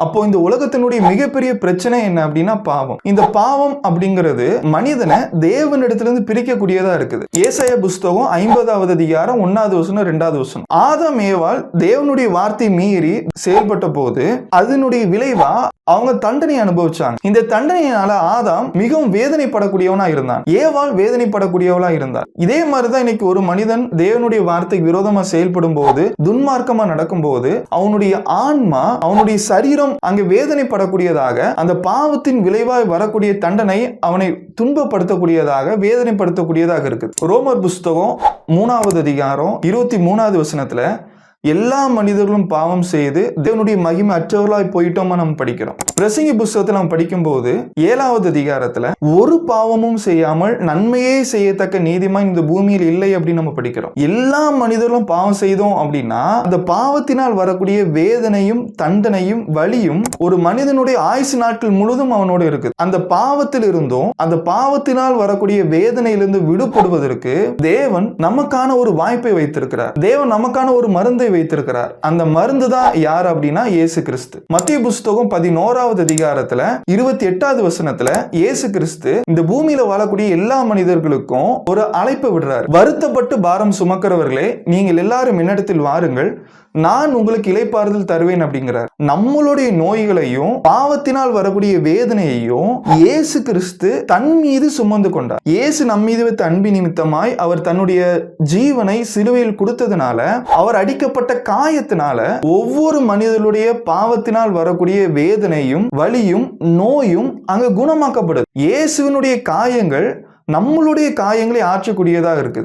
அப்போ இந்த உலகத்தினுடைய மிகப்பெரிய பிரச்சனை என்ன அப்படின்னா பாவம். இந்த பாவம் அப்படிங்கிறது மனிதனை தேவனிடத்திலிருந்து பிரிக்கக்கூடியதா இருக்குது. ஏசாயா புஸ்தகம் 50வது அதிகாரம் 1வது வசனம் 2வது வசனம். ஆதாம் ஏவாள் தேவனுடைய வார்த்தை மீறி செயல்பட்ட போது அதனுடைய விளைவா அவங்க தண்டனை அனுபவிச்சாங்க. இந்த தண்டனையினால ஆதாம் மிகவும் வேதனைப்படக்கூடியவனா இருந்தான். ஏவாள் வேதனைப்படக்கூடியவளா இருந்தார். இதே மாதிரிதான் இன்னைக்கு ஒரு மனிதன் தேவனுடைய வார்த்தைக்கு விரோதமா செயல்படும் போது, துன்மார்க்கமா நடக்கும் போது, அவனுடைய ஆன்மா, அவனுடைய சரீரம் அங்கு வேதனைப்படக்கூடியதாக, அந்த பாவத்தின் விளைவாய் வரக்கூடிய தண்டனை அவனை துன்பப்படுத்தக்கூடியதாக, வேதனைப்படுத்தக்கூடியதாக இருக்குது. ரோமர் புஸ்தகம் 3வது அதிகாரம் 23வது வசனத்துல எல்லா மனிதர்களும் பாவம் செய்து தேவனுடைய மகிமை அற்றவர்களாய் போயிட்டோமா நம்ம படிக்கிறோம். பிரசங்கி புஸ்தகத்தில் நம்ம படிக்கும் போது 7வது அதிகாரத்துல ஒரு பாவமும் செய்யாமல் நன்மையே செய்யத்தக்க நீதிமான் இந்த பூமியில் இல்லை அப்படின்னு நம்ம படிக்கிறோம். எல்லா மனிதர்களும் பாவம் செய்தோம் அப்படின்னா அந்த பாவத்தினால் வரக்கூடிய வேதனையும் தண்டனையும் வலியும் ஒரு மனிதனுடைய ஆயுசு நாட்கள் முழுதும் அவனோடு இருக்குது. அந்த பாவத்தில் இருந்தும் அந்த பாவத்தினால் வரக்கூடிய வேதனையிலிருந்து விடுபடுவதற்கு தேவன் நமக்கான ஒரு வாய்ப்பை வைத்திருக்கிறார். தேவன் நமக்கான ஒரு மருந்தை வைத்திருக்கிறார். அந்த மருந்து தான் யார் அப்படின்னா இயேசு கிறிஸ்து. மத்தேயு புஸ்தகம் 11வது அதிகாரத்துல 28வது வசனத்துல இயேசு கிறிஸ்து இந்த பூமியில வாழக்கூடிய எல்லா மனிதர்களுக்கும் ஒரு அழைப்பு விடுறார். வருத்தப்பட்டு பாரம் சுமக்கிறவர்களே, நீங்கள் எல்லாரும் என்னிடத்தில் வாருங்கள், நான் உங்களுக்கு இளைப்பாறுதல் தருவேன் அப்படிங்கிறார். நம்மளுடைய நோய்களையும் பாவத்தினால் வரக்கூடிய வேதனையையும் இயேசு கிறிஸ்து தன் மீது சுமந்து கொண்டார். இயேசு நம் மீது வைத்த அன்பின் நிமித்தமாய் அவர் தன்னுடைய ஜீவனை சிலுவையில் கொடுத்ததுனால, அவர் அடிக்கப்பட்ட காயத்தினால ஒவ்வொரு மனிதனுடைய பாவத்தினால் வரக்கூடிய வேதனையும் வலியும் நோயும் அங்க குணமாக்கப்படுது. இயேசுவினுடைய காயங்கள் நம்மளுடைய காயங்களை ஆற்றக்கூடியதாக இருக்குது.